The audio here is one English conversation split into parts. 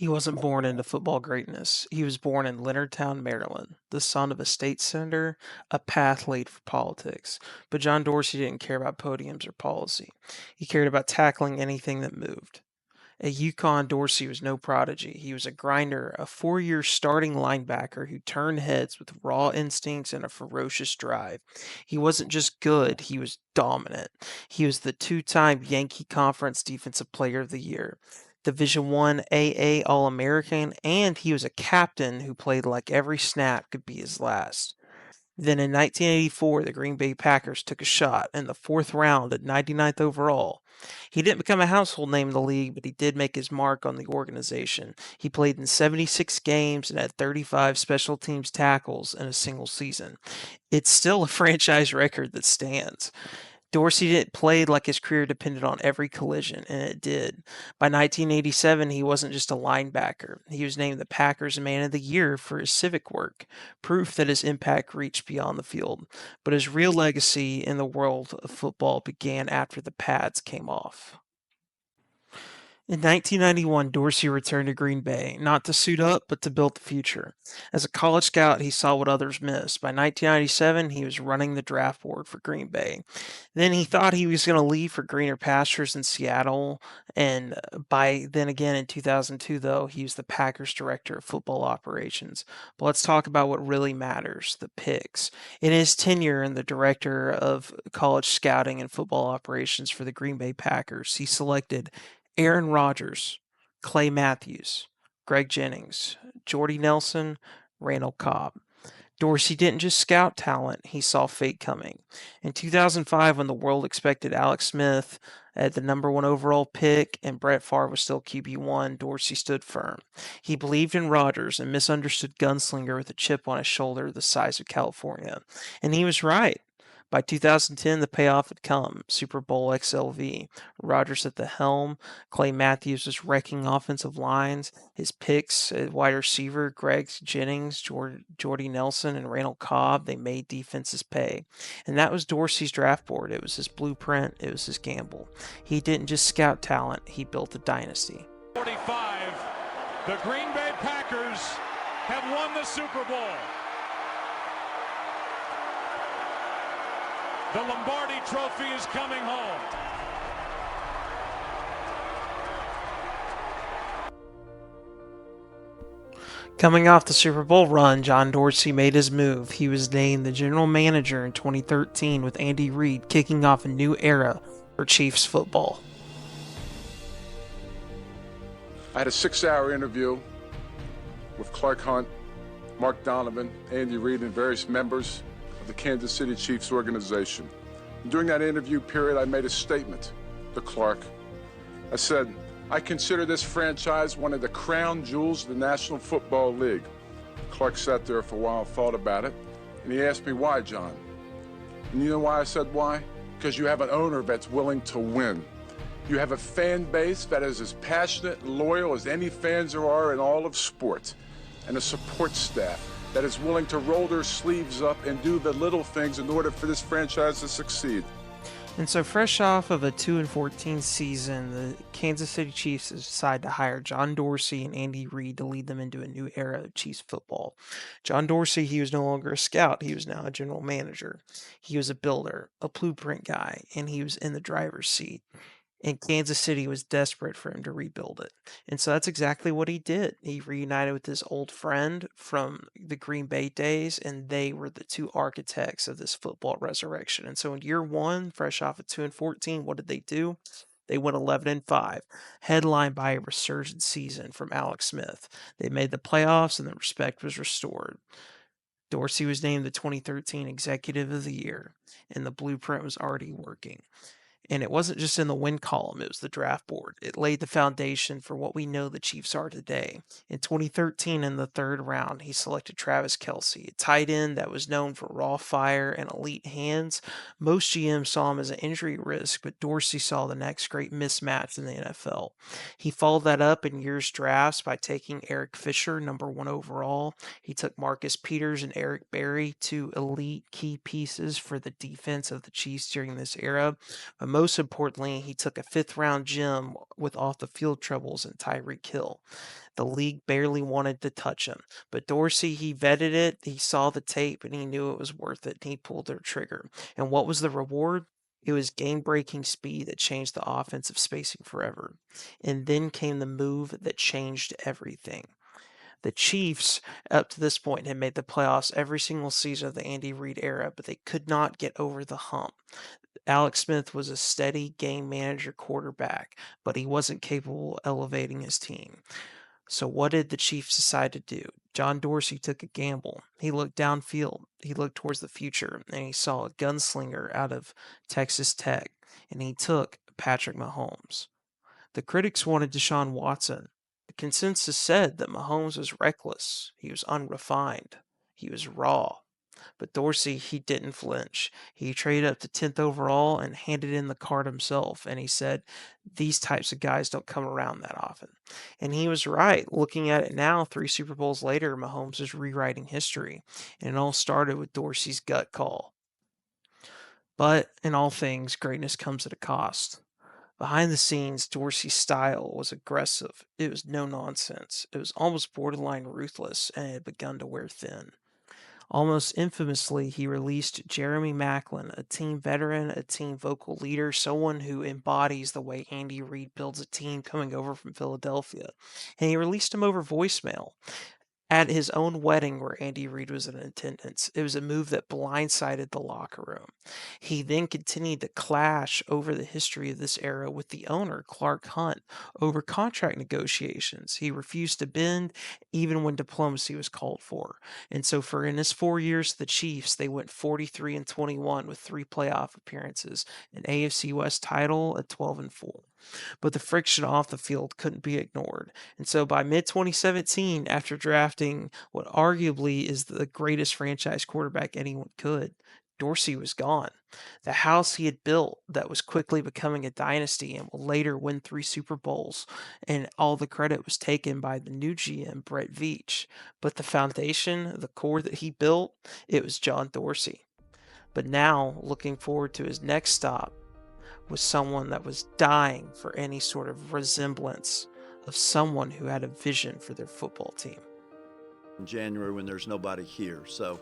He wasn't born into football greatness. He was born in Leonardtown, Maryland, the son of a state senator, a path laid for politics. But John Dorsey didn't care about podiums or policy. He cared about tackling anything that moved. At UConn, Dorsey was no prodigy. He was a grinder, a 4 year starting linebacker who turned heads with raw instincts and a ferocious drive. He wasn't just good, he was dominant. He was the two-time Yankee Conference Defensive Player of the Year, Division I AA All-American, and he was a captain who played like every snap could be his last. Then in 1984, the Green Bay Packers took a shot in the fourth round at 99th overall. He didn't become a household name in the league, but he did make his mark on the organization. He played in 76 games and had 35 special teams tackles in a single season. It's still a franchise record that stands. Dorsey didn't play like his career depended on every collision, and it did. By 1987, he wasn't just a linebacker. He was named the Packers Man of the Year for his civic work, proof that his impact reached beyond the field. But his real legacy in the world of football began after the pads came off. In 1991, Dorsey returned to Green Bay, not to suit up, but to build the future. As a college scout, he saw what others missed. By 1997, he was running the draft board for Green Bay. Then he thought he was going to leave for greener pastures in Seattle, and by then again in 2002, though, he was the Packers director of football operations. But let's talk about what really matters, the picks. In his tenure as the director of college scouting and football operations for the Green Bay Packers, he selected Aaron Rodgers, Clay Matthews, Greg Jennings, Jordy Nelson, Randall Cobb. Dorsey didn't just scout talent, he saw fate coming. In 2005, when the world expected Alex Smith at the number one overall pick and Brett Favre was still QB1, Dorsey stood firm. He believed in Rodgers, a misunderstood gunslinger with a chip on his shoulder the size of California. And he was right. By 2010, the payoff had come. Super Bowl XLV. Rodgers at the helm. Clay Matthews was wrecking offensive lines. His picks at wide receiver, Greg Jennings, Jordy Nelson, and Randall Cobb, they made defenses pay. And that was Dorsey's draft board. It was his blueprint. It was his gamble. He didn't just scout talent. He built a dynasty. 45, the Green Bay Packers have won the Super Bowl. The Lombardi Trophy is coming home. Coming off the Super Bowl run, John Dorsey made his move. He was named the general manager in 2013 with Andy Reid, kicking off a new era for Chiefs football. I had a 6-hour interview with Clark Hunt, Mark Donovan, Andy Reid, and various members of the Kansas City Chiefs organization. During that interview period, I made a statement to Clark. I said, I consider this franchise one of the crown jewels of the National Football League. Clark sat there for a while and thought about it, and he asked me, why, John? And you know why I said why? Because you have an owner that's willing to win. You have a fan base that is as passionate and loyal as any fans there are in all of sports, and a support staff that is willing to roll their sleeves up and do the little things in order for this franchise to succeed. And so, fresh off of a 2-14 season, the Kansas City Chiefs decide to hire John Dorsey and Andy Reid to lead them into a new era of Chiefs football. John Dorsey, he was no longer a scout, he was now a general manager. He was a builder, a blueprint guy, and he was in the driver's seat. And Kansas City was desperate for him to rebuild it. And so that's exactly what he did. He reunited with his old friend from the Green Bay days, and they were the two architects of this football resurrection. And so in year one, fresh off of 2-14, what did they do? They went 11-5, headlined by a resurgent season from Alex Smith. They made the playoffs, and the respect was restored. Dorsey was named the 2013 Executive of the Year, and the blueprint was already working. And it wasn't just in the win column, it was the draft board. It laid the foundation for what we know the Chiefs are today. In 2013, in the third round, he selected Travis Kelce, a tight end that was known for raw fire and elite hands. Most GMs saw him as an injury risk, but Dorsey saw the next great mismatch in the NFL. He followed that up in year's drafts by taking Eric Fisher, number one overall. He took Marcus Peters and Eric Berry, two elite key pieces for the defense of the Chiefs during this era. But most importantly, he took a fifth-round gem with off-the-field troubles in Tyreek Hill. The league barely wanted to touch him, but Dorsey, he vetted it, he saw the tape, and he knew it was worth it, and he pulled their trigger. And what was the reward? It was game-breaking speed that changed the offensive spacing forever. And then came the move that changed everything. The Chiefs, up to this point, had made the playoffs every single season of the Andy Reid era, but they could not get over the hump. Alex Smith was a steady game manager quarterback, but he wasn't capable of elevating his team. So what did the Chiefs decide to do? John Dorsey took a gamble. He looked downfield. He looked towards the future, and he saw a gunslinger out of Texas Tech, and he took Patrick Mahomes. The critics wanted Deshaun Watson. The consensus said that Mahomes was reckless. He was unrefined. He was raw. But Dorsey, he didn't flinch. He traded up to 10th overall and handed in the card himself. And he said, these types of guys don't come around that often. And he was right. Looking at it now, 3 Super Bowls later, Mahomes is rewriting history. And it all started with Dorsey's gut call. But in all things, greatness comes at a cost. Behind the scenes, Dorsey's style was aggressive. It was no nonsense. It was almost borderline ruthless, and it had begun to wear thin. Almost infamously, he released Jeremy Maclin, a team veteran, a team vocal leader, someone who embodies the way Andy Reid builds a team coming over from Philadelphia. And he released him over voicemail at his own wedding where Andy Reid was in attendance. It was a move that blindsided the locker room. He then continued to clash over the history of this era with the owner, Clark Hunt, over contract negotiations. He refused to bend even when diplomacy was called for. And so in his 4 years, the Chiefs, they went 43-21 with 3 playoff appearances, an AFC West title, a 12-4. But the friction off the field couldn't be ignored. And so by mid-2017, after drafting what arguably is the greatest franchise quarterback anyone could, Dorsey was gone. The house he had built that was quickly becoming a dynasty and will later win 3 Super Bowls, and all the credit was taken by the new GM, Brett Veach. But the foundation, the core that he built, it was John Dorsey. But now, looking forward to his next stop, was someone that was dying for any sort of resemblance of someone who had a vision for their football team. In January when there's nobody here. So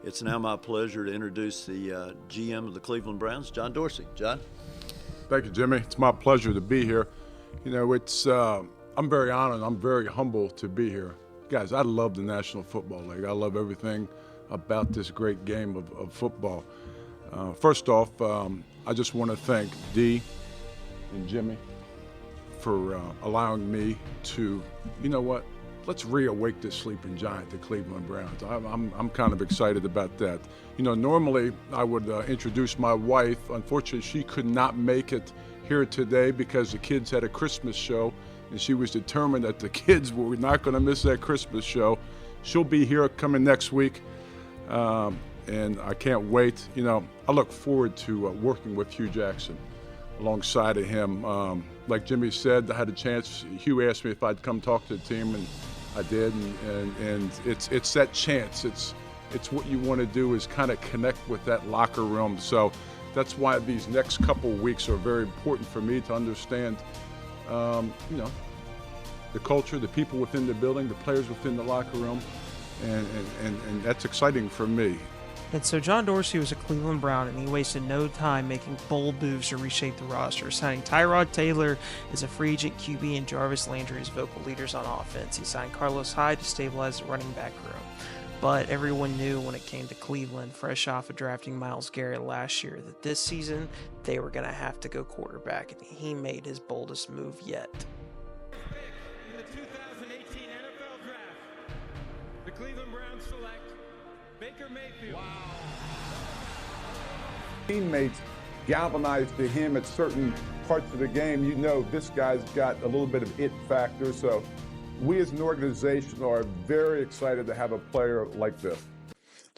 it's now my pleasure to introduce the GM of the Cleveland Browns, John Dorsey. John? Thank you, Jimmy. It's my pleasure to be here. You know, I'm very honored. I'm very humble to be here. Guys, I love the National Football League. I love everything about this great game of football. First off, I just want to thank Dee and Jimmy for allowing me to, you know what, let's reawake this sleeping giant, the Cleveland Browns. I'm kind of excited about that. You know, normally I would introduce my wife. Unfortunately, she could not make it here today because the kids had a Christmas show, and she was determined that the kids were not going to miss that Christmas show. She'll be here coming next week. And I can't wait. You know, I look forward to working with Hugh Jackson alongside of him. Like Jimmy said, I had a chance. Hugh asked me if I'd come talk to the team, and I did. And it's that chance. It's what you want to do is kind of connect with that locker room. So that's why these next couple weeks are very important for me to understand, you know, the culture, the people within the building, the players within the locker room, and that's exciting for me. And so John Dorsey was a Cleveland Brown, and he wasted no time making bold moves to reshape the roster, signing Tyrod Taylor as a free agent QB and Jarvis Landry as vocal leaders on offense. He signed Carlos Hyde to stabilize the running back room. But everyone knew when it came to Cleveland, fresh off of drafting Myles Garrett last year, that this season they were going to have to go quarterback, and he made his boldest move yet. In the 2018 NFL Draft, the Cleveland Browns select Baker Mayfield. Wow. Teammates galvanized to him at certain parts of the game. You know, this guy's got a little bit of it factor. So we as an organization are very excited to have a player like this.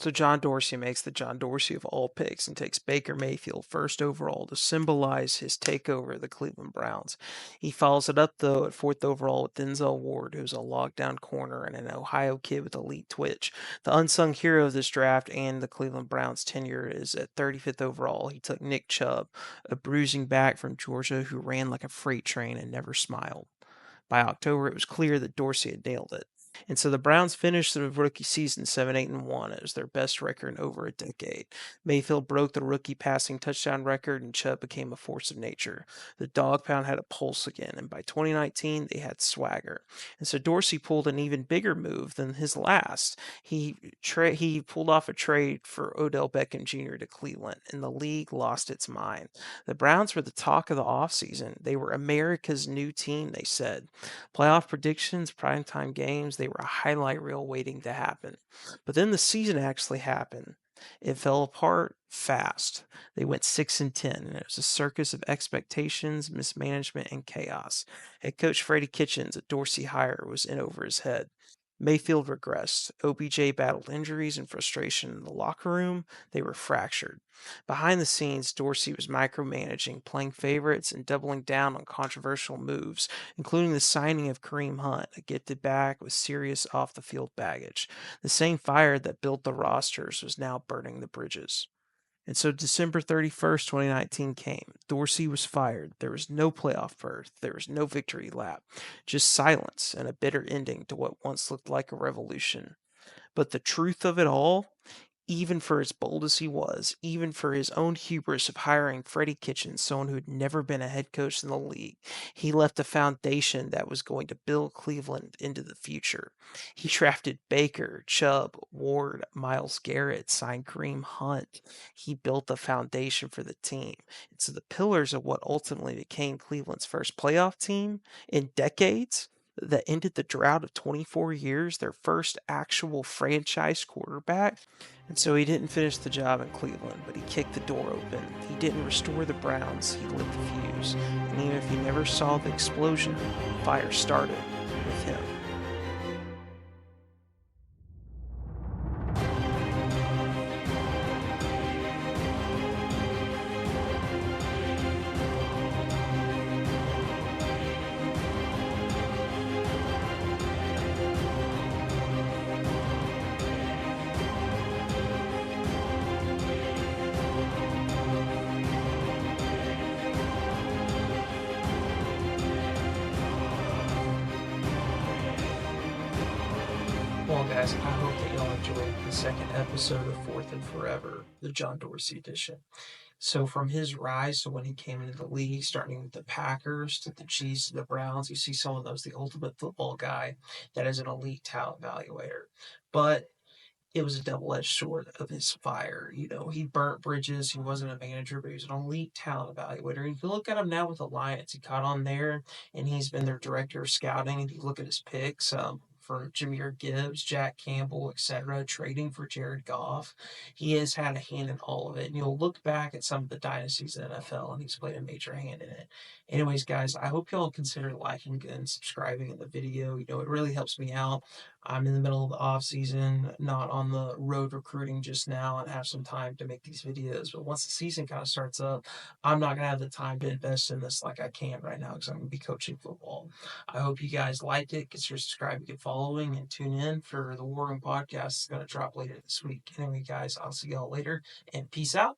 So John Dorsey makes the John Dorsey of all picks and takes Baker Mayfield first overall to symbolize his takeover of the Cleveland Browns. He follows it up, though, at fourth overall with Denzel Ward, who's a lockdown corner and an Ohio kid with elite twitch. The unsung hero of this draft and the Cleveland Browns tenure is at 35th overall. He took Nick Chubb, a bruising back from Georgia who ran like a freight train and never smiled. By October, it was clear that Dorsey had nailed it. And so the Browns finished the rookie season 7-8-1. It was their best record in over a decade. Mayfield broke the rookie passing touchdown record, and Chubb became a force of nature. The dog pound had a pulse again, and by 2019, they had swagger. And so Dorsey pulled an even bigger move than his last. He pulled off a trade for Odell Beckham Jr. to Cleveland, and the league lost its mind. The Browns were the talk of the offseason. They were America's new team, they said. Playoff predictions, primetime games, they were a highlight reel waiting to happen. But then the season actually happened. It fell apart fast. They went 6-10, and it was a circus of expectations, mismanagement, and chaos. Head coach Freddie Kitchens, a Dorsey hire, was in over his head. Mayfield regressed. OBJ battled injuries and frustration in the locker room. They were fractured. Behind the scenes, Dorsey was micromanaging, playing favorites, and doubling down on controversial moves, including the signing of Kareem Hunt, a gifted back with serious off the field baggage. The same fire that built the rosters was now burning the bridges. And so December 31st, 2019 came. Dorsey was fired. There was no playoff berth. There was no victory lap. Just silence and a bitter ending to what once looked like a revolution. But the truth of it all, even for as bold as he was, even for his own hubris of hiring Freddie Kitchens, someone who had never been a head coach in the league, he left a foundation that was going to build Cleveland into the future. He drafted Baker, Chubb, Ward, Myles Garrett, signed Kareem Hunt. He built the foundation for the team. And so the pillars of what ultimately became Cleveland's first playoff team in decades that ended the drought of 24 years, their first actual franchise quarterback. And so he didn't finish the job in Cleveland, but he kicked the door open. He didn't restore the Browns, he lit the fuse. And even if he never saw the explosion, the fire started with him. Well, guys, I hope that y'all enjoyed the second episode of Fourth and Forever, the John Dorsey edition. So from his rise to when he came into the league, starting with the Packers to the Chiefs to the Browns, you see someone that was the ultimate football guy that is an elite talent evaluator. But it was a double-edged sword of his fire. You know, he burnt bridges. He wasn't a manager, but he was an elite talent evaluator. And you can look at him now with the Lions. He caught on there, and he's been their director of scouting. And you look at his picks for Jahmyr Gibbs, Jack Campbell, etc., trading for Jared Goff. He has had a hand in all of it. And you'll look back at some of the dynasties in the NFL, and he's played a major hand in it. Anyways, guys, I hope y'all consider liking and subscribing in the video. You know, it really helps me out. I'm in the middle of the off season, not on the road recruiting just now, and have some time to make these videos. But once the season kind of starts up, I'm not gonna have the time to invest in this like I can right now because I'm gonna be coaching football. I hope you guys liked it. Consider subscribing and following, and tune in for the War Room podcast. It's gonna drop later this week. Anyway, guys, I'll see y'all later, and peace out.